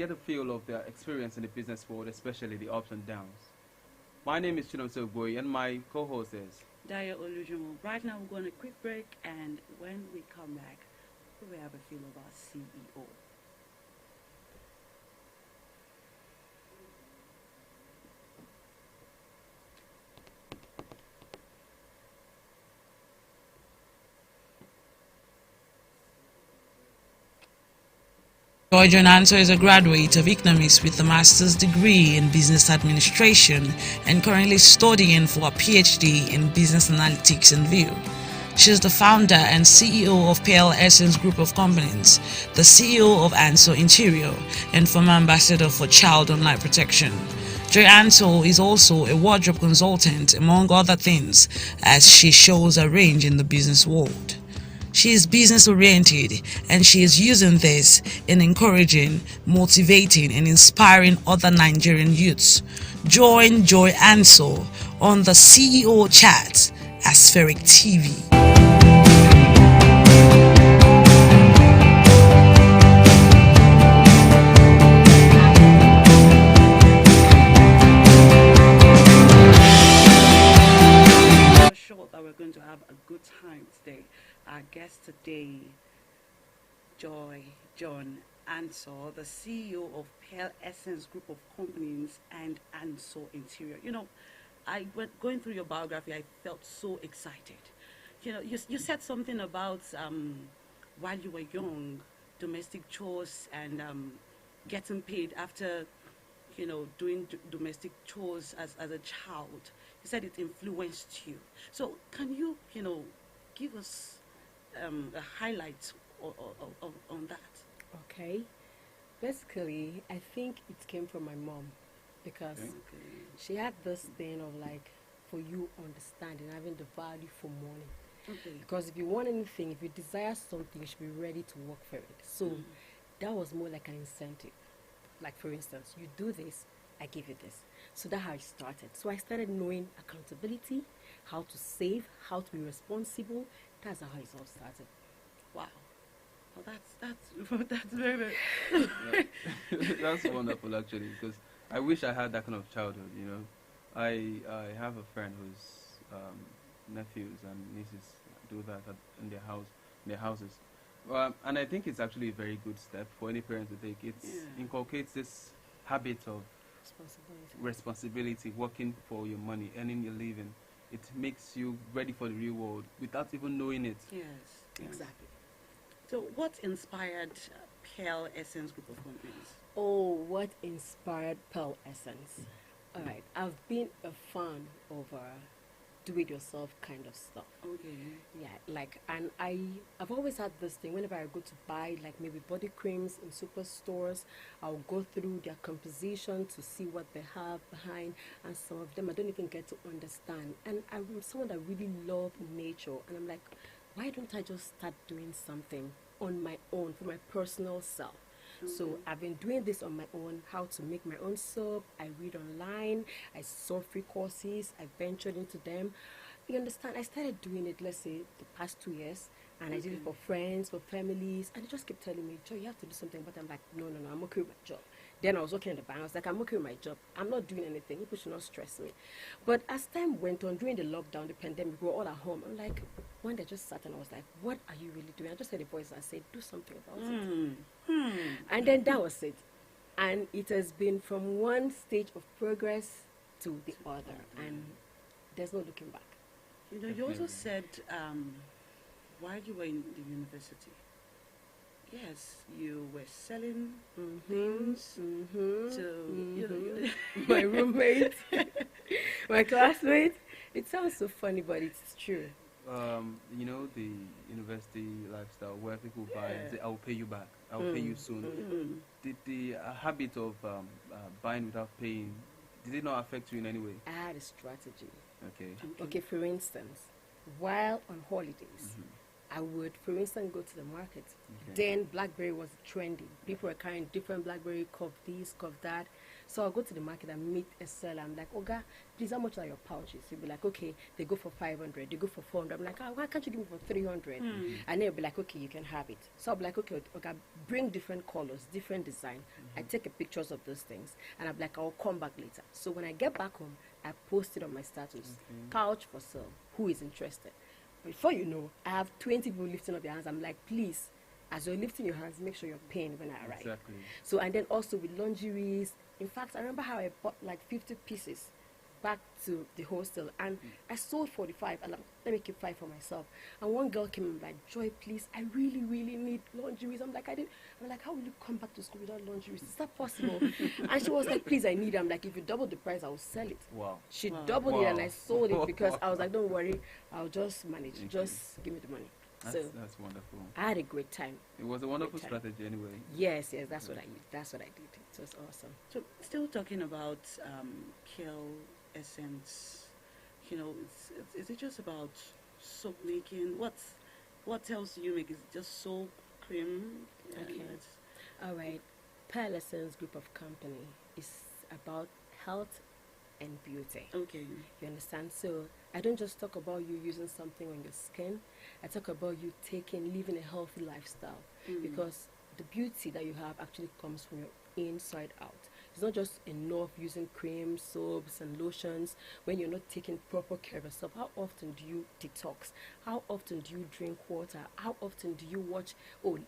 get a feel of their experience in the business world, especially the ups and downs. My name is Chinomso Boy, and my co-host is Daya Olujumo. Right now, we're going to quick break, and when we come back, we will have a feel of our CEO. John Anso is a graduate of economics with a master's degree in business administration and currently studying for a PhD in business analytics and view. She is the founder and CEO of Pelle Essence Group of Companies, the CEO of Anso Interior, and former ambassador for Child Online Protection. Joy Anso is also a wardrobe consultant, among other things, as she shows a range in the business world. She is business oriented and she is using this in encouraging, motivating, and inspiring other Nigerian youths. Join Joy Anso on the CEO Chat at Spheric TV. I'm sure that we're going to have a good time today. Our guest today, John Anso, the CEO of Pelle Essence Group of Companies and Anso Interior. You know, I went going through your biography, I felt so excited. You know, you said something about while you were young, domestic chores and getting paid after, doing domestic chores as a child. You said it influenced you. So can you, give us a highlight on that? Okay. Basically, I think it came from my mom because she had this thing of like, for you understanding, having the value for money. Okay. Because if you want anything, if you desire something, you should be ready to work for it. So that was more like an incentive. Like, for instance, you do this, I give you this. So that's how it started. So I started knowing accountability, how to save, how to be responsible. That's how it all started. Wow. Well, that's very. that's wonderful actually, because I wish I had that kind of childhood. I have a friend whose nephews and nieces do that in their houses. And I think it's actually a very good step for any parent to take. It inculcates this habit of responsibility, working for your money, earning your living. It makes you ready for the real world without even knowing it. Yes, exactly. So what inspired Pelle Essence Group of Companies? Oh, what inspired Pearl Essence? All right, I've been a fan of do-it-yourself kind of stuff. Okay. Yeah, and I've always had this thing. Whenever I go to buy, like maybe body creams in superstores, I'll go through their composition to see what they have behind, and some of them I don't even get to understand. And I'm someone that really love nature, and I'm like, why don't I just start doing something on my own for my personal self? So I've been doing this on my own, how to make my own soap. I read online, I saw free courses, I ventured into them. You understand? I started doing it, let's say, the past 2 years, and I did it for friends, for families, and they just keep telling me, Joe, you have to do something. But I'm like, no, I'm okay with my job. Then I was working in the bank. I was like, I'm okay with my job. I'm not doing anything. People should not stress me. But as time went on, during the lockdown, the pandemic, we were all at home. I'm like, one day I just sat and I was like, what are you really doing? I just heard a voice and said, do something about it. And then that was it. And it has been from one stage of progress to the other. And there's no looking back. You also said while you were in the university, yes, you were selling things to my roommate, my classmate. It sounds so funny, but it's true. The university lifestyle where people buy and say, I'll pay you back, I'll pay you soon. Did the habit of buying without paying, did it not affect you in any way? I had a strategy. Okay. For instance, while on holidays, I would, for instance, go to the market. Then BlackBerry was trendy. People were carrying different BlackBerry, cup this, cup that. So I'll go to the market and meet a seller. I'm like, Oga, please, how much are your pouches? He'll be like, okay, they go for 500, they go for 400. I'm like, oh, why can't you give me for 300? And then he'll be like, okay, you can have it. So I'll be like, okay, bring different colors, different design. I take a pictures of those things, and I'm like, I'll come back later. So when I get back home, I post it on my status. Couch for sale. Who is interested? Before you know, I have 20 people lifting up their hands. I'm like, please, as you're lifting your hands, make sure you're paying when I arrive. Exactly. So, and then also with lingeries. In fact, I remember how I bought like 50 pieces back to the hostel, and I sold 45. And let me keep 5 for myself. And one girl came and like, Joy, please, I really, really need lingeries. I'm like, how will you come back to school without lingeries? Is that possible? And she was like, please, I need it. I'm like, if you double the price, I will sell it. Wow. She doubled it, and I sold it because I was like, don't worry, I'll just manage. Just give me the money. That's wonderful. I had a great time. It was a wonderful strategy anyway. Yes, that's what I did. That's what I did. It was awesome. So, still talking about Pelle Essence, is it just about soap making? What else do you make? Is it just soap, cream? Okay. All right. Pelle Essence Group of Company is about health and beauty. Okay. You understand? So I don't just talk about you using something on your skin. I talk about you living a healthy lifestyle, because the beauty that you have actually comes from your inside out. It's not just enough using creams, soaps, and lotions when you're not taking proper care of yourself. How often do you detox? How often do you drink water? How often do you watch,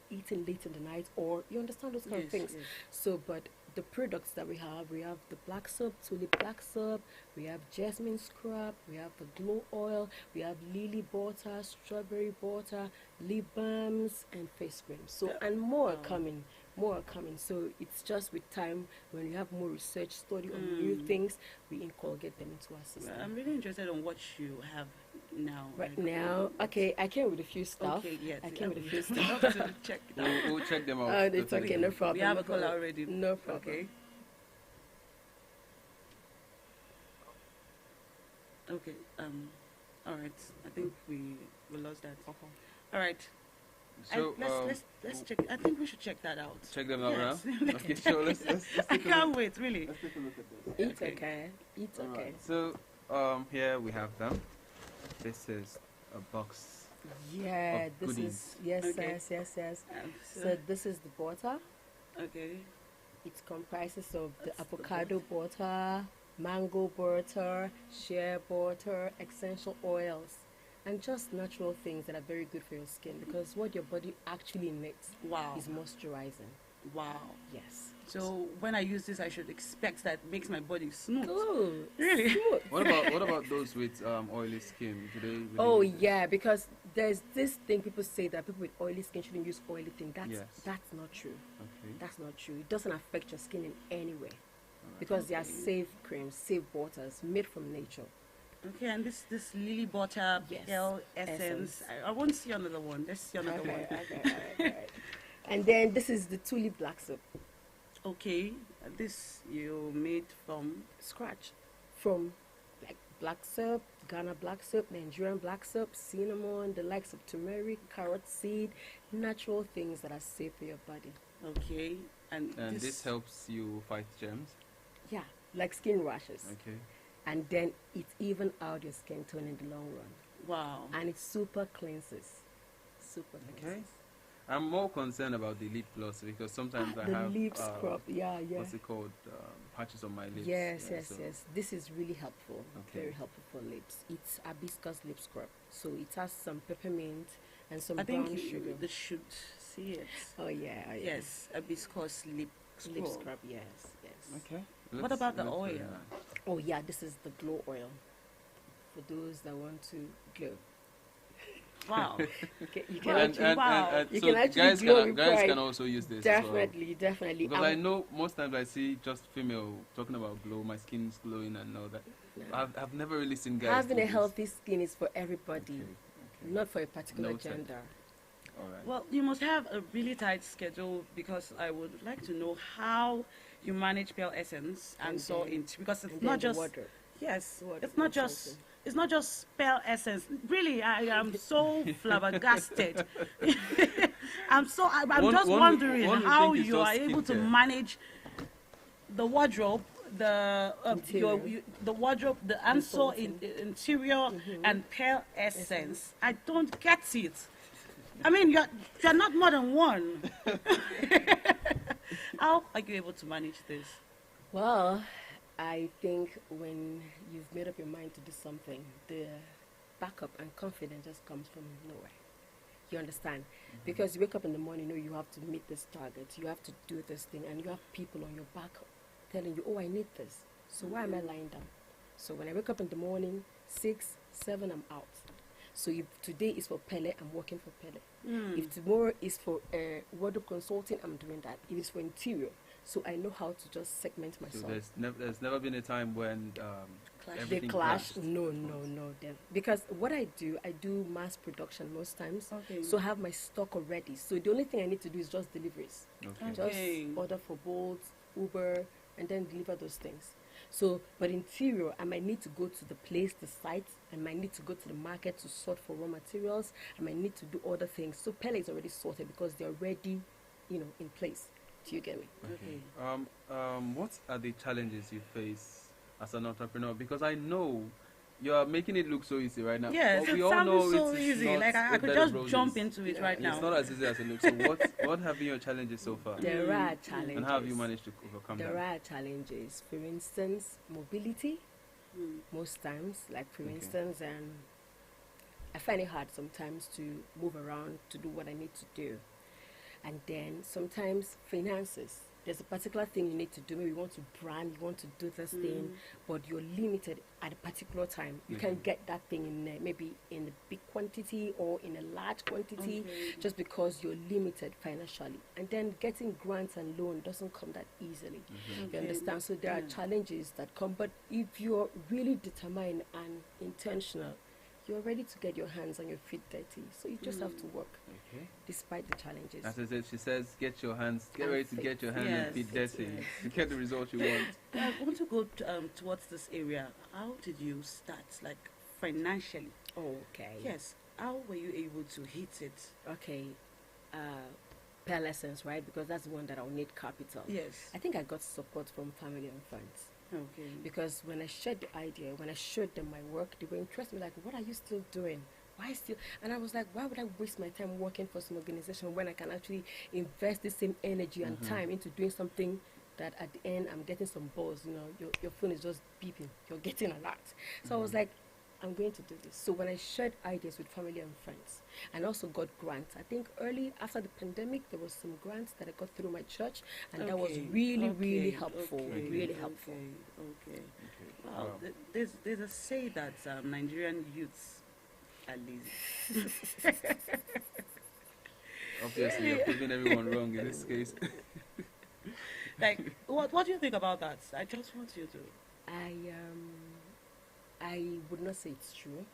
eating late in the night? Or you understand those kind of things. Yes. So, but the products that we have the black soap, tulip black soap, we have jasmine scrub, we have the glow oil, we have lily butter, strawberry butter, lip balms, and face cream. So, and more are coming. So it's just with time, when you have more research, study on new things, we inculcate them into our system. I'm really interested in what you have now. Right now, okay, I came with a few stuff. Okay, yes. I came with a few I'd stuff. love to check it out. We'll check them out. It's okay, no problem. We have a caller already. No problem. Okay. Okay. All right. I think we lost that. All right. So let's check. I think we should check that out. check them out Yes. now. Okay, so let's I take a can't look. wait. Really. Let's take a look at this. It's okay. It's okay. Alright, so here we have them. This is a box. Yeah, of this goodies. is yes. So this is the butter. Okay. It comprises of the avocado butter, mango butter, shea butter, essential oils, and just natural things that are very good for your skin, because what your body actually needs Wow. is moisturizing. Wow. Yes. So when I use this, I should expect that it makes my body smooth. Good. Really? Smooth. What about those with oily skin? Do they really Oh use it? yeah, because there's this thing people say that people with oily skin shouldn't use oily things. That's not true. Okay. That's not true. It doesn't affect your skin in any way, because they are safe creams, safe butters made from nature. Okay, and this lily butter Yes. Pelle Essence. I won't see another one. Let's see another one. Alright. And then this is the tulip black soap, Okay, this you made from. scratch, from like black soap, Ghana black soap, Nigerian black soap, cinnamon, the likes of turmeric, carrot seed, natural things that are safe for your body. Okay, and this helps you fight germs. Yeah, like skin rashes. Okay. And then it even out your skin tone in the long run. Wow. And it super cleanses. Super Okay. cleanses. I'm more concerned about the lip gloss, because sometimes I The have lip scrub, yeah. what's it called, patches on my lips. Yes. so- This is really helpful. Okay. Very helpful for lips. It's hibiscus lip scrub. So it has some peppermint and some I brown think sugar. they should see it. Oh yeah. Yes, hibiscus lip scrub. Lip scrub, yes. Okay. What about the looks very oil? nice. Oh yeah, this is the glow oil. For those that want to glow. Wow. You can And, actually, and You so can actually guys glow can with guys pride. can also use this as well. Definitely. Because I know most times I see just female talking about glow, my skin's glowing and all that. I've never really seen guys Having do a this. healthy skin is for everybody, Okay. not for a particular Noted. gender. All right. Well, you must have a really tight schedule, because I would like to know how you manage Pelle Essence and so then- into, because it's And not then the just wardrobe. yes, Wardrobe it's not is just something. it's not just Pelle Essence. Really, I am so flabbergasted. I'm One- just one- wondering one would how think it's you are just able to skincare. manage the wardrobe Interior. the wardrobe, the Anso interior and Pelle Essence. I don't get it. I mean, you're not more than one. How are you able to manage this? Well, I think when you've made up your mind to do something, the backup and confidence just comes from nowhere. You understand? Because you wake up in the morning, you know you have to meet this target, you have to do this thing, and you have people on your back telling you, oh, I need this. So why am I lying down? So when I wake up in the morning, 6, 7, I'm out. So if today is for Pelle, I'm working for Pelle. If tomorrow is for wardrobe consulting, I'm doing that. If it's for interior, so I know how to just segment myself. So there's never been a time when Clash. They everything clash? clashed? No. Because what I do mass production most times. Okay. So I have my stock already. So the only thing I need to do is just deliveries. Okay. Okay. Just order for Bolt, Uber, and then deliver those things. So, but interior, I might need to go to the place, the site. I might need to go to the market to sort for raw materials. I might need to do other things. So Pelle is already sorted because they're already, in place. Do you get me? Okay. What are the challenges you face as an entrepreneur? Because I know you are making it look so easy right now. Yes, but we it all know sounds so it's easy. not Like I a could bed of just roses. jump into it right now. It's not as easy as it looks. So what have been your challenges so far? There are challenges. And how have you managed to overcome There them? are challenges. For instance, mobility. Most times, like for instance, I find it hard sometimes to move around to do what I need to do. And then sometimes finances. There's a particular thing you need to do. Maybe you want to brand, you want to do this thing, but you're limited at a particular time. You can get that thing in maybe in a big quantity or in a large quantity, just because you're limited financially. And then getting grants and loan doesn't come that easily. You understand? So there are challenges that come, but if you're really determined and intentional, you're ready to get your hands and your feet dirty. So you just have to work, despite the challenges. As I said, she says, get ready to get your hands and feet dirty yes. to get the result you want. I want to go towards this area. How did you start, like financially? Okay. Yes. How were you able to hit it? Okay. Pelle Essence, right? Because that's the one that I'll need capital. Yes. I think I got support from family and friends. Okay. Because when I shared the idea, when I showed them my work, they were interested. Like, what are you still doing? Why still? And I was like, why would I waste my time working for some organization when I can actually invest the same energy and time into doing something that at the end I'm getting some buzz? Your phone is just beeping. You're getting a lot. So I was like, I'm going to do this. So when I shared ideas with family and friends, and also got grants, I think early after the pandemic, there was some grants that I got through my church, and that was really helpful. Really helpful. Okay. Wow. There's a say that Nigerian youths are lazy. Obviously, you're proving everyone wrong in this case. Like, what do you think about that? I just want you to. I would not say it's true.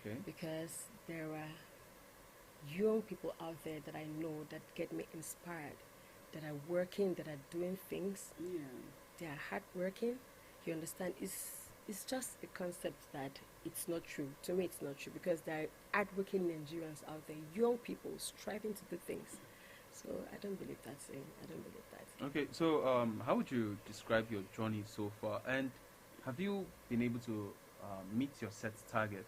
Okay. Because there are young people out there that I know that get me inspired, that are working, that are doing things. Yeah. They are hardworking. You understand? It's just a concept that it's not true. To me, it's not true, because there are hardworking Nigerians out there, young people striving to do things. So I don't believe that saying. I don't believe that. Okay, so how would you describe your journey so far? And have you been able to meet your set target?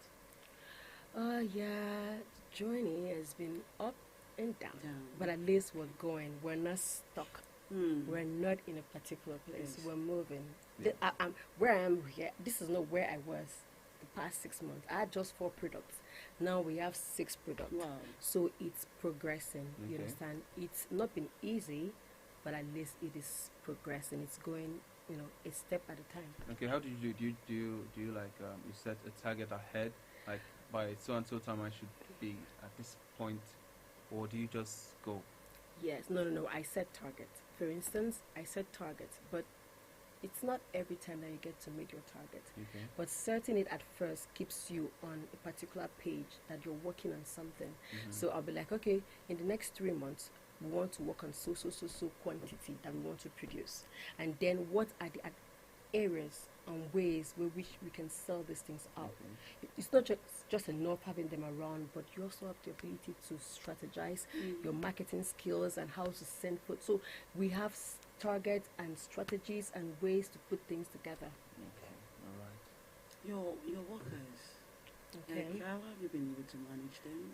Yeah, the journey has been up and down. But at least we're going. We're not stuck. We're not in a particular place. We're moving. Where I am here, this is not where I was the past 6 months. I had just 4 products. Now we have 6 products. Wow. So it's progressing. You understand? It's not been easy, but at least it is progressing. It's going, a step at a time. Okay, how do you do you like you set a target ahead, like by so and so time I should be at this point, or do you just go? Yes, no. I set targets. For instance, I set targets, but it's not every time that you get to meet your target. Okay. But setting it at first keeps you on a particular page that you're working on something. So I'll be like, okay, in the next 3 months, we want to work on so quantity that we want to produce. And then what are the areas and ways where which we can sell these things out. It's not just enough having them around, but you also have the ability to strategize your marketing skills and how to send food. So we have targets and strategies and ways to put things together. Okay, all right. Your workers. Okay. Like, how have you been able to manage them?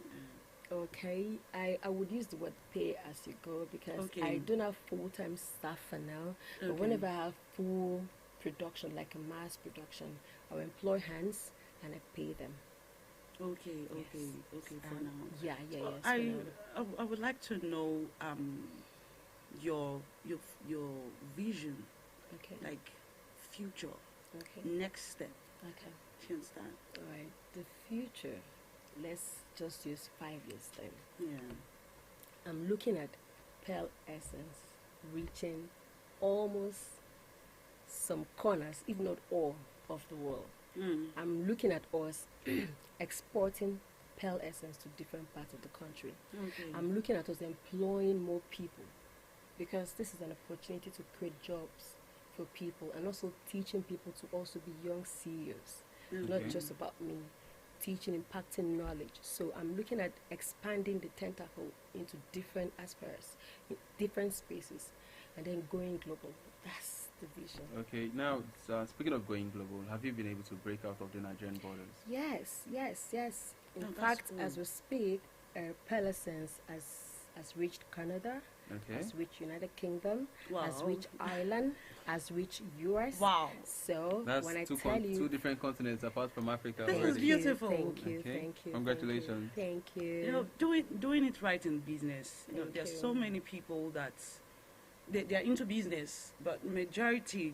Okay, I would use the word pay as you go because Okay. I don't have full-time staff for now. But Okay. whenever I have full production, like a mass production, I'll employ hands and I pay them. Okay, Yes. okay, for now. Yeah, yes. for I, now. I would like to know your vision, Okay. like future, Okay. next step. Okay. Do you understand? All right. The future. Let's just use 5 years then. Yeah. I'm looking at Pelle Essence reaching almost some corners, if not all, of the world. Mm. I'm looking at us exporting Pelle Essence to different parts of the country. Okay. I'm looking at us employing more people because this is an opportunity to create jobs for people and also teaching people to also be young CEOs. Not Okay. just about me. Teaching, impacting knowledge. So I'm looking at expanding the tentacle into different aspects, in different spaces, and then going global. That's the vision. Okay, now speaking of going global, have you been able to break out of the Nigerian borders? Yes. In Oh, that's fact, cool. as we speak, Pelle Essence has reached Canada, Okay. has reached United Kingdom, has Wow. reached Ireland, has reached US. Wow. So That's when I two, tell you, two different continents apart from Africa This is already. beautiful. Thank you. Okay. Thank you. Congratulations. Thank you. You know, doing it right in business. You know, Thank there's you. so many people that they are into business, but majority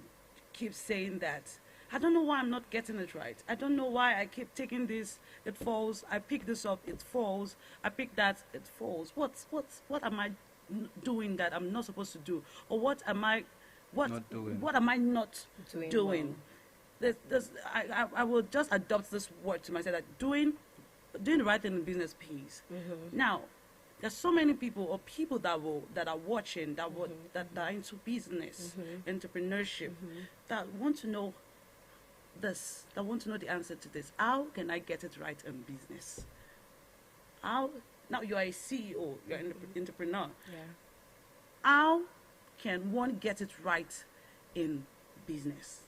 keep saying that I don't know why I'm not getting it right. I don't know why I keep taking this, it falls. I pick this up, it falls. I pick that, it falls. What am I doing that I'm not supposed to do, or what am I Not doing. what am I not Doing doing? I will just adopt this word to myself that doing the right thing in business pays. Now, there's so many people or people that are watching that are into business, entrepreneurship, that want to know this, that want to know the answer to this. How can I get it right in business? How now you are a CEO, you're an entrepreneur. Yeah. How can one get it right in business?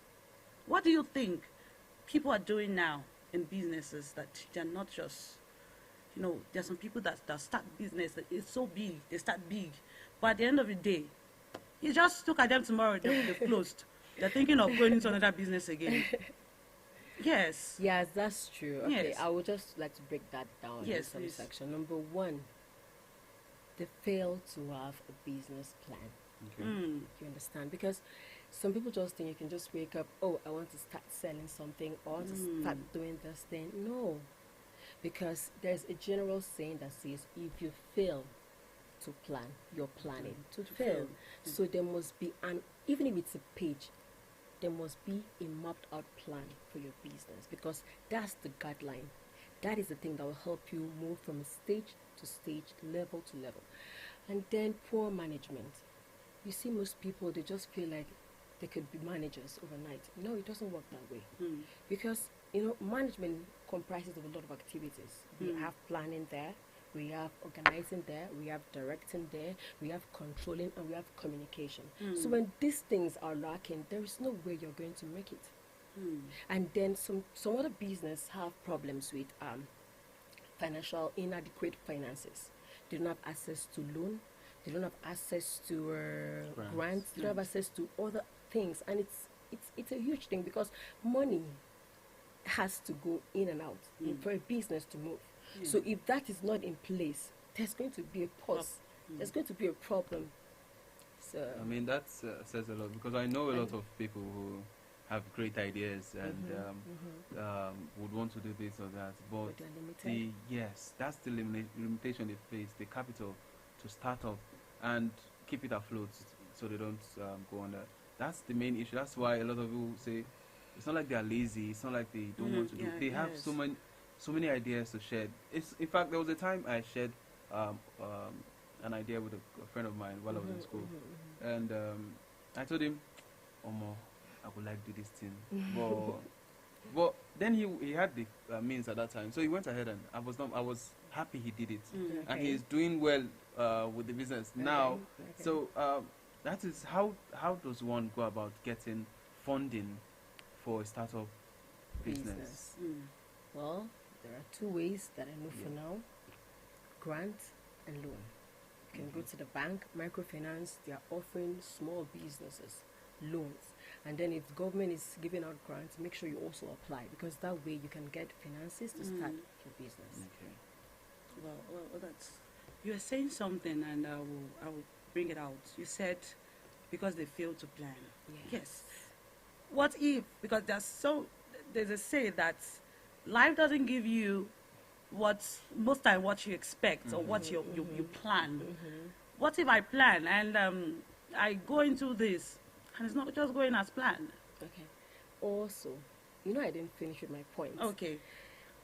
What do you think people are doing now in businesses that they're not just, you know, there's some people that start business that it's so big, they start big, but at the end of the day, you just look at them tomorrow, they've closed. They're thinking of going into another business again. Yes. Yes, that's true. Okay, Yes. I would just like to break that down Yes, in some please. section. Number one, they fail to have a business plan. Okay. Mm. You understand? Because some people just think you can just wake up, oh, I want to start selling something or I want to start doing this thing. No. Because there's a general saying that says if you fail to plan, you're planning to fail. So there must be even if it's a page, there must be a mapped out plan for your business because that's the guideline. That is the thing that will help you move from stage to stage, level to level. And then poor management. You see, most people, they just feel like they could be managers overnight. No, it doesn't work that way. Because, you know, management comprises of a lot of activities. We have planning there, we have organizing there, we have directing there, we have controlling, and we have communication. So when these things are lacking, there is no way you're going to make it. And then some other business have problems with inadequate finances. They don't have access to loan, they don't have access to grants, they don't have access to other things, and it's a huge thing because money has to go in and out for a business to move. So if that is not in place, there's going to be a pause. There's going to be a problem. So I mean, that says a lot because I know a lot of people who have great ideas and would want to do this or that, but they're limited. that's the limitation they face, the capital to start off and keep it afloat so they don't go under. That's the main issue. That's why a lot of people say it's not like they're lazy, it's not like they don't want to do. They have so many ideas to share. In fact, there was a time I shared an idea with a friend of mine while I was in school, and I told him, "Omo, I would like to do this thing," but then he had the means at that time, so he went ahead and I was happy he did it, and he is doing well with the business now. Okay. So that is how does one go about getting funding for a startup business? Well, there are two ways that I know for Yeah. now: grant and loan. You can go to the bank, microfinance. They are offering small businesses loans, and then if the government is giving out grants, make sure you also apply, because that way you can get finances to start your business. Okay. Well, that's, you were saying something, and I will bring it out. You said because they failed to plan. Yes. What if, because there's a say that life doesn't give you most time what you expect or what you plan. What if I plan and I go into this and it's not just going as planned? Okay. Also, I didn't finish with my point. Okay.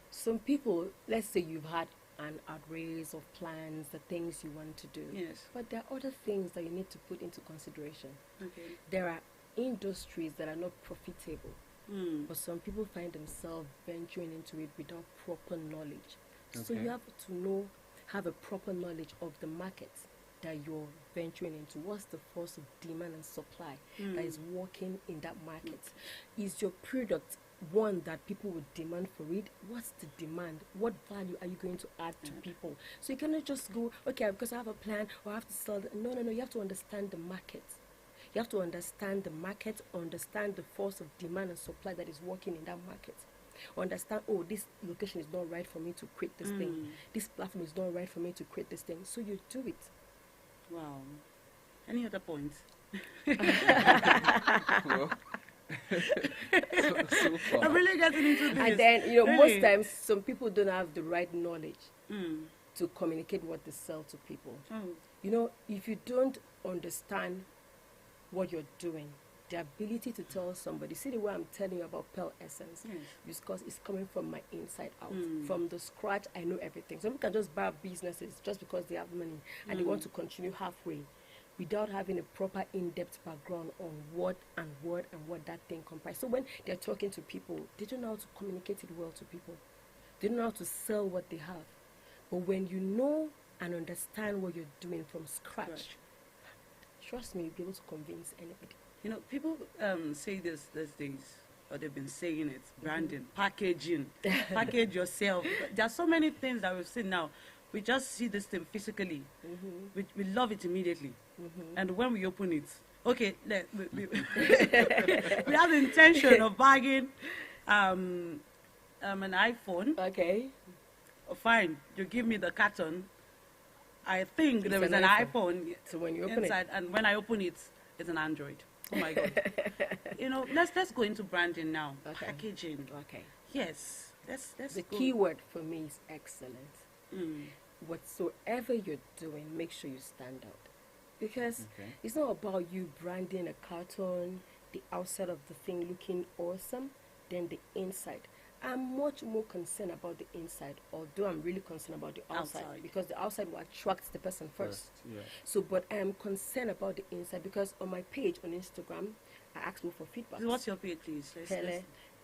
Some people, let's say you've had an array of plans, the things you want to do. Yes. But there are other things that you need to put into consideration. Okay. There are industries that are not profitable, but some people find themselves venturing into it without proper knowledge. So Okay. you have to have a proper knowledge of the market that you're venturing into. What's the force of demand and supply that is working in that market? Is your product one that people would demand for it? What's the demand? What value are you going to add to people? So you cannot just go, okay, because I have a plan or I have to sell. No. You have to understand the market. You have to understand the market, understand the force of demand and supply that is working in that market. Understand, oh, this location is not right for me to create this thing. This platform is not right for me to create this thing. So you do it. Wow. Any other points? Well, so far. I'm really getting into this. And then, Really? most times some people don't have the right knowledge Mm. to communicate what they sell to people. Oh. If you don't understand what you're doing, the ability to tell somebody, see the way I'm telling you about Pelle Essence, Yes. because it's coming from my inside out. Mm. From the scratch, I know everything. Some people can just buy businesses just because they have money and they want to continue halfway without having a proper in-depth background on what that thing comprises. So when they're talking to people, they don't know how to communicate it well to people. They don't know how to sell what they have. But when you know and understand what you're doing from scratch, trust me, you'll be able to convince anybody. People say this these days, or they've been saying it, branding, packaging, package yourself. There are so many things that we've seen now. We just see this thing physically. We love it immediately. And when we open it, okay, we have the intention of buying an iPhone. Okay. Fine, you give me the carton. I think there is an an iPhone So when you open inside, and when I open it, it's an Android. Oh my God. Let's go into branding now. Okay. Packaging. Okay. Yes. Let's The go. key word for me is excellent. Mm. Whatsoever you're doing, make sure you stand out. Because Okay. it's not about you branding a carton, the outside of the thing looking awesome, then the inside. I'm much more concerned about the inside, although I'm really concerned about the outside, Outside. because the outside will attract the person first. Yeah. So, but I am concerned about the inside, because on my page on Instagram, I ask people for feedback. What's your page, please? Pelle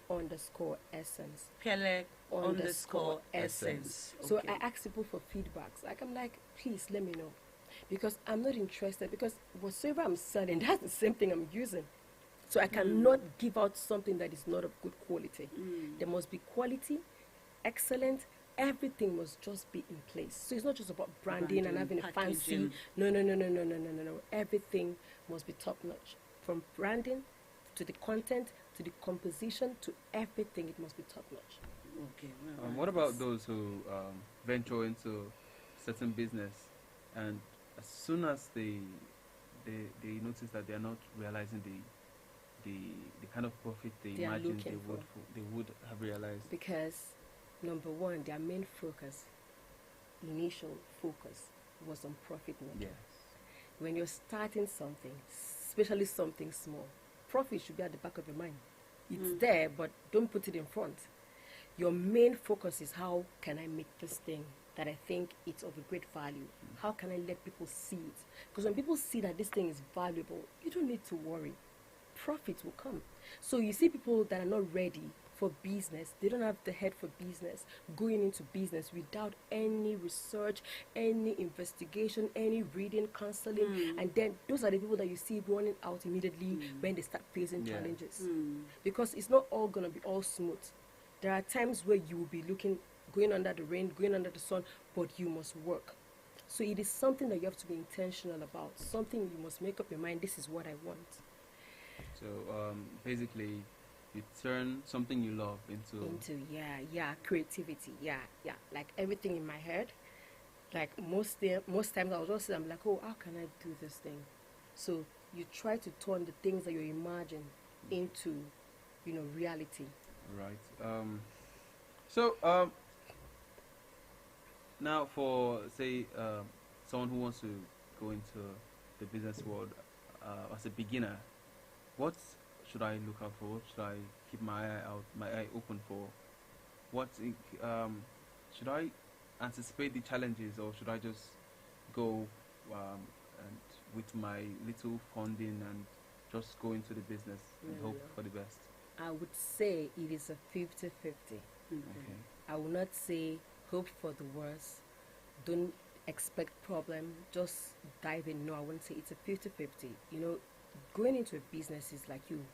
_ Essence. Pelle _ Essence. So Okay. I ask people for feedbacks. I'm like, please let me know, because I'm not interested. Because whatsoever I'm selling, that's the same thing I'm using. So I cannot give out something that is not of good quality. There must be quality, excellent. Everything must just be in place. So it's not just about branding and having a fancy. Packaging. No. Everything must be top notch. From branding to the content to the composition to everything, it must be top notch. Okay. What about those who venture into certain business, and as soon as they notice that they are not realizing the kind of profit they They are imagined looking for. they would have realized? Because number one, their main focus, initial focus, was on profit making. Yes. When you're starting something, especially something small, profit should be at the back of your mind. It's there, but don't put it in front. Your main focus is, how can I make this thing that I think it's of a great value? How can I let people see it? Because when people see that this thing is valuable, you don't need to worry. Profit will come. So you see people that are not ready for business. They don't have the head for business, going into business without any research, any investigation, any reading, counseling. And then those are the people that you see running out immediately when they start facing challenges. Because it's not all going to be all smooth. There are times where you will be going under the rain, going under the sun, but you must work. So it is something that you have to be intentional about, something you must make up your mind, this is what I want. So basically, you turn something you love into creativity, like everything in my head. Like most times I was just I'm like, oh, how can I do this thing? So you try to turn the things that you imagine into, reality. Right. Now for say someone who wants to go into the business world as a beginner, what should I look out for? What should I keep my eye open for? Should I anticipate the challenges, or should I just go and with my little funding and just go into the business and hope for the best? I would say it is a 50-50. Okay. I will not say hope for the worst. Don't expect problem. Just dive in. No, I wouldn't say it's a 50-50. Going into a business is like you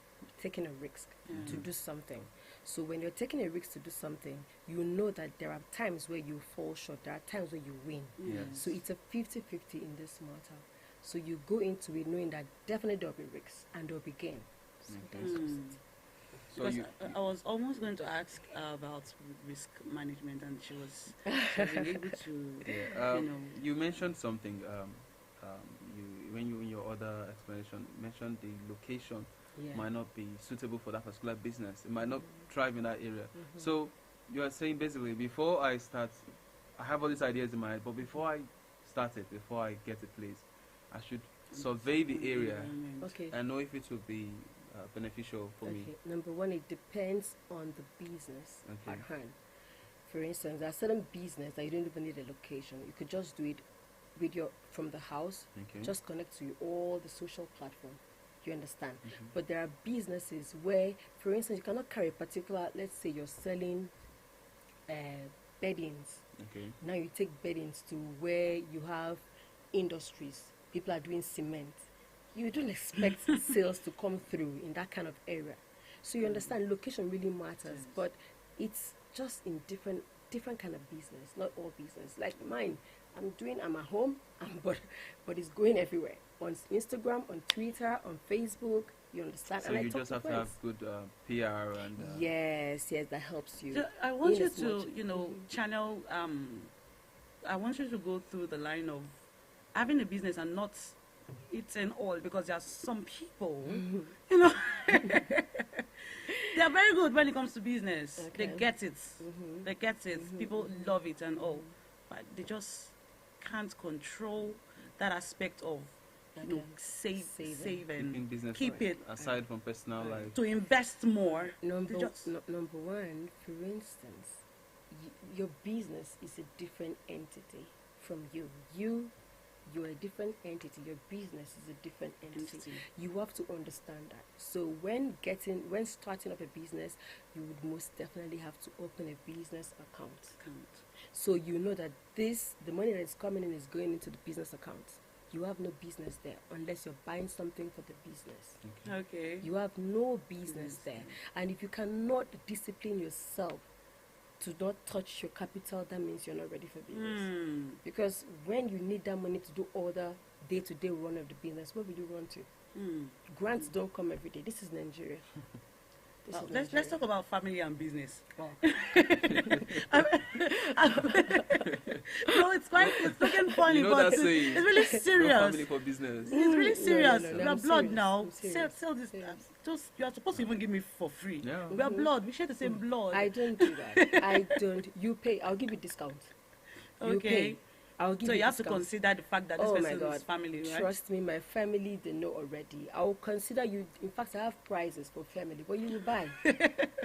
taking a risk to do something. So when you're taking a risk to do something, you know that there are times where you fall short. There are times where you win. Yes. So it's a 50-50 in this matter. So you go into it knowing that definitely there'll be risks and there'll be gain. So that's just it. So Because I was almost going to ask about risk management, and she was able to, you mentioned something. When you in your other explanation mentioned the location might not be suitable for that particular business. It might not thrive in that area. So you are saying basically before I start, I have all these ideas in my head, but before I start it, before I get a place, I should survey the area and know if it will be beneficial for me. Number one, it depends on the business at hand. For instance, there are certain business that you don't even need a location. You could just do it from the house. Just connect to all the social platform. You understand? But there are businesses where, for instance, you cannot carry a particular. Let's say you're selling beddings. Now you take beddings to where you have industries. People are doing cement. You don't expect sales to come through in that kind of area. So you understand, location really matters, but it's just in different kind of business, not all business. Like mine, I'm at home, but it's going everywhere. On Instagram, on Twitter, on Facebook, you understand? So and you just have to have good PR and... Yes, that helps you. So I want you to, channel, I want you to go through the line of having a business and not eating all, because there are some people, they are very good when it comes to business. They get it. They get it. People love it and all, but they just can't control that aspect of saving, business keep it aside from personal life, to invest more. Number one, for instance, your business is a different entity from you. You're a different entity. Your business is a different entity. You have to understand that. So when starting up a business, you would most definitely have to open a business account. So you know that the money that is coming in is going into the business account. You have no business there unless you're buying something for the business. Okay. You have no business there. And if you cannot discipline yourself to not touch your capital, that means you're not ready for business. Because when you need that money to do all the day-to-day run of the business, where will you run to? Grants don't come every day. This is Nigeria. Let's talk about family and business. Oh. No, it's looking funny, but it's really serious. No family for business. It's really serious. No, We are I'm blood serious. now. I'm Sell this. You are supposed to even give me for free. Yeah. We are blood. We share the same blood. I don't do that. I don't. You pay. I'll give you discount. You Okay. pay. I'll give So you you have to discounts. consider the fact that this Oh my person God. is family, right? Trust me, my family, they know already. I'll consider you. In fact, I have prizes for family, but you will buy.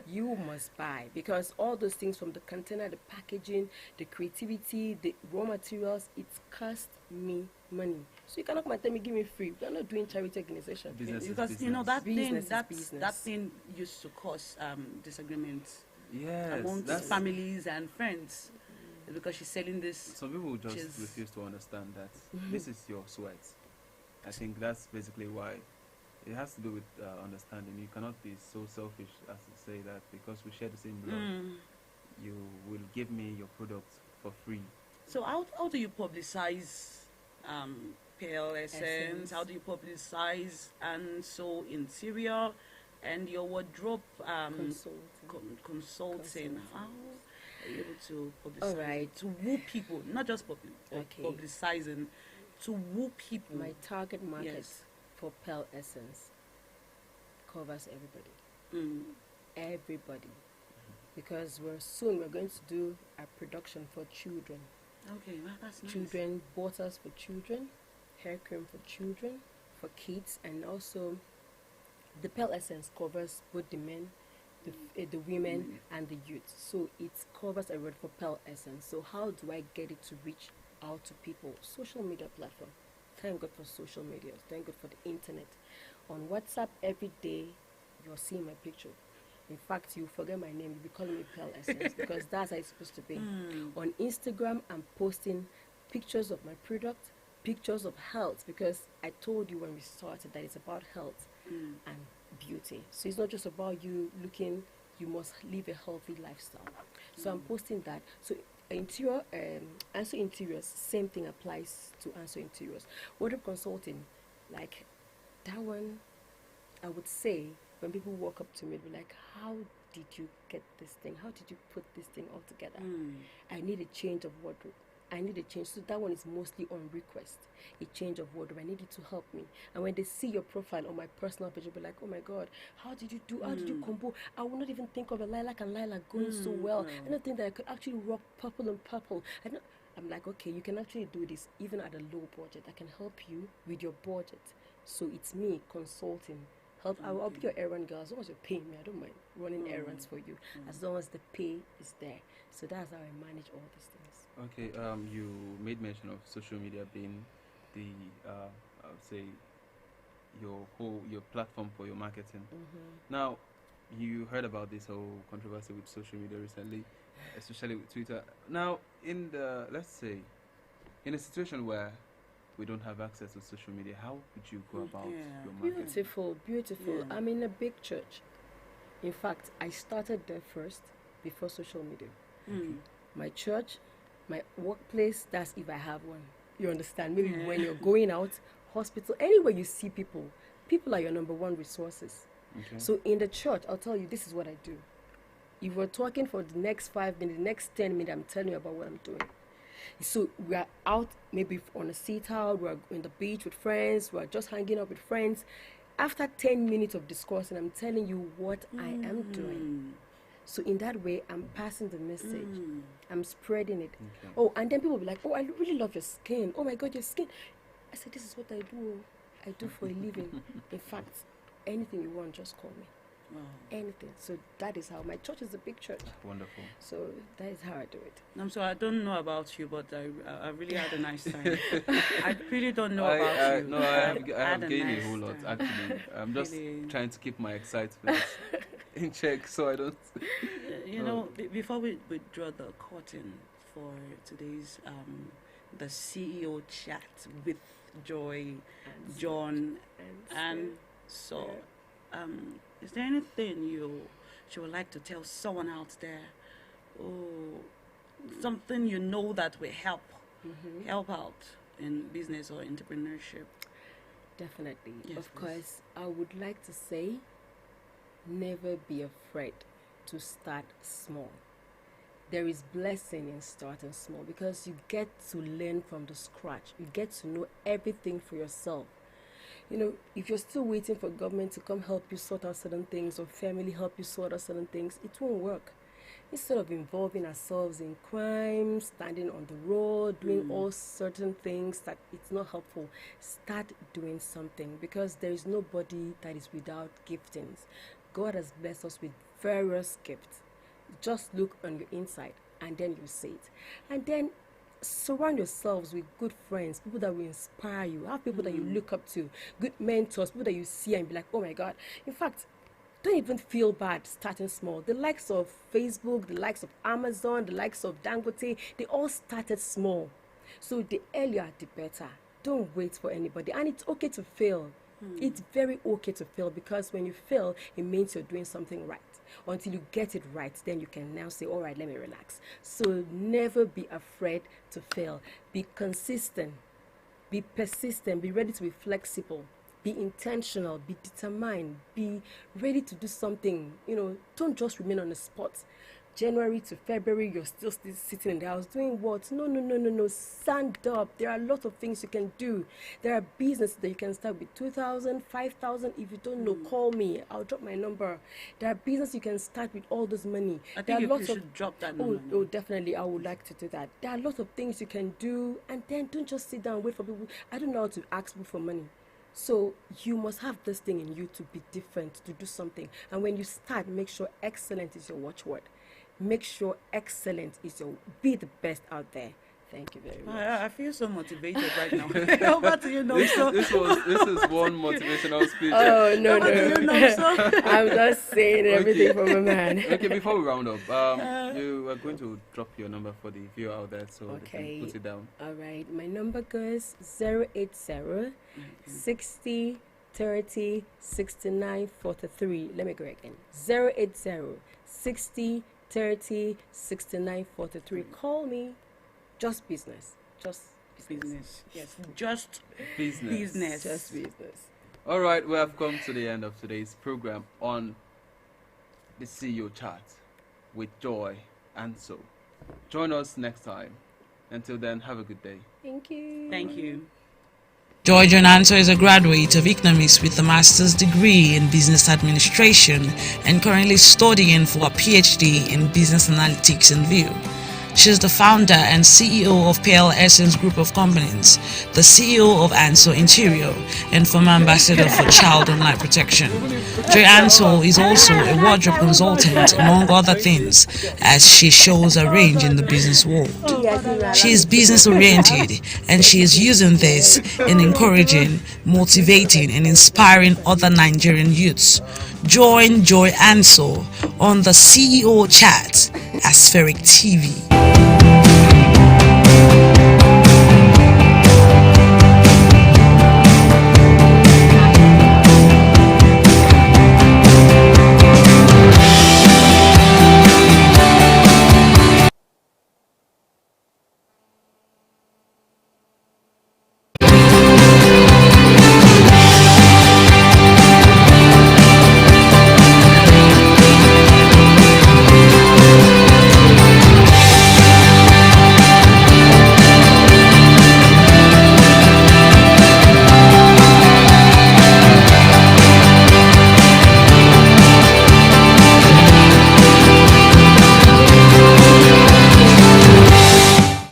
You must buy, because all those things, from the container, the packaging, the creativity, the raw materials, it's cost me money. So you cannot come and tell me, give me free. We're not doing charity organization. Business is Because you know business. that Business is that business. thing used to cause disagreements Yes, amongst that's families and friends, because she's selling this. some people just Just- refuse to understand that this is your sweat. I think that's basically why. It has to do with understanding. You cannot be so selfish as to say that because we share the same blood, you will give me your product for free. So how do you publicize Pale Essence? Essence. How do you publicize Anso Interior and your wardrobe Consulting. consulting? Consulting. How are you able to publicize All right. to woo people, not just Okay. publicizing, to woo people? My target market Yes. for Pelle Essence covers everybody. Mm. Everybody. Because we're going to do a production for children. Okay, well, that's nice. Children, bottles for children, hair cream for children, for kids, and also the Pelle Essence covers both the men, the women, and the youth. So it covers everyone for Pelle Essence. So how do I get it to reach out to people? Social media platform. Thank God for social media. Thank God for the internet. On WhatsApp every day, you're seeing my picture. In fact, you forget my name, you'll be calling me Pelle Essence because that's how it's supposed to be. On Instagram, I'm posting pictures of my product, pictures of health, because I told you when we started that it's about health and beauty. So it's not just about you looking, you must live a healthy lifestyle. So I'm posting that. So interior, Anso Interiors, same thing applies to Anso Interiors. Wardrobe consulting, like that one, I would say, when people walk up to me, they're like, how did you get this thing? How did you put this thing all together? I need a change of wardrobe. I need a change. So that one is mostly on request. A change of wardrobe. I need you to help me. And when they see your profile on my personal page, they'll be like, oh my God, how did you combo? I would not even think of a lilac and lilac going so well. I don't think that I could actually rock purple and purple. I'm like, okay, you can actually do this even at a low budget. I can help you with your budget. So it's me consulting. I'll be your errand girl. As long as you're paying me, I don't mind running errands for you. As long as the pay is there. So that's how I manage all these things. Okay, you made mention of social media being the, I would say, your platform for your marketing. Now, you heard about this whole controversy with social media recently, especially with Twitter. Now, let's say, in a situation where we don't have access to social media, how would you go about your marketing? Beautiful. Yeah. I'm in a big church. In fact, I started there first before social media. My church, my workplace, that's if I have one. You understand? Maybe when you're going out, hospital, anywhere you see people are your number one resources. Okay. So in the church, I'll tell you, this is what I do. If we're talking for the next 5 minutes, the next 10 minutes, I'm telling you about what I'm doing. So we are out maybe on a sit out, we're on the beach with friends, we're just hanging out with friends. After 10 minutes of discussing, I'm telling you what I am doing. So in that way, I'm passing the message. I'm spreading it. Okay. Oh, and then people will be like, oh, I really love your skin. Oh my God, your skin. I said, this is what I do. I do for a living. In fact, anything you want, just call me. Wow. Anything. So that is how my church is a big church. Wonderful. So that is how I do it. I'm sorry, I don't know about you, but I really had a nice time. I really don't know about you. No, I have had gained nice a whole lot, time. actually. I'm just Really. trying to keep my excitement in check so I don't... You know, before we draw the curtain for today's the CEO chat with Joy, John, and so, is there anything you would like to tell someone out there? Oh, something you know that will help out in business or entrepreneurship? Definitely. Yes, Of please. course, I would like to say, never be afraid to start small. There is blessing in starting small because you get to learn from the scratch. You get to know everything for yourself. You know, if you're still waiting for government to come help you sort out certain things or family help you sort out certain things, it won't work. Instead of involving ourselves in crime, standing on the road, doing all certain things that it's not helpful, start doing something, because there is nobody that is without giftings. God has blessed us with various gifts. Just look on your inside and then you see it. And then surround yourselves with good friends, people that will inspire you. Have people that you look up to, good mentors, people that you see and be like, oh my God. In fact, don't even feel bad starting small. The likes of Facebook, the likes of Amazon, the likes of Dangote, they all started small. So the earlier, the better. Don't wait for anybody. And it's okay to fail. It's very okay to fail, because when you fail, it means you're doing something right. Until you get it right, then you can now say, all right, let me relax. So never be afraid to fail. Be consistent. Be persistent. Be ready to be flexible. Be intentional, be determined, be ready to do something. Don't just remain on the spot. January to February, you're still sitting in the house doing what? No. Stand up. There are a lot of things you can do. There are businesses that you can start with 2,000, 5,000. If you don't know, call me. I'll drop my number. There are businesses you can start with all this money. I think you should drop that number. Oh, definitely. I would like to do that. There are a lot of things you can do, and then don't just sit down and wait for people. I don't know how to ask people for money. So you must have this thing in you to be different, to do something. And when you start, make sure excellent is your watchword. Make sure excellent is be the best out there. Thank you very much. I feel so motivated right now. Over to you, Nomso. This is one motivational speech. Oh, no. No. I'm just saying everything from a man. Okay, before we round up, you are going to drop your number for the viewer out there, so they can put it down. All right. My number goes 080 60 30 69 43. Let me go again. 080 60 30 69 43. Call me. Just business. Just business. Yes. Just business. Just business. All right, we have come to the end of today's program on the CEO Chat with Joy Anso. Join us next time. Until then, have a good day. Thank you. Thank you. Joy Anso is a graduate of economics with a master's degree in business administration and currently studying for a PhD in business analytics and view. She's the founder and CEO of Pelle Essence Group of Companies, the CEO of Anso Interior, and former ambassador for Child Online Protection. Joy Anso is also a wardrobe consultant, among other things, as she shows a range in the business world. She is business-oriented, and she is using this in encouraging, motivating, and inspiring other Nigerian youths. Join Joy Anso on the CEO Chat at Spheric TV.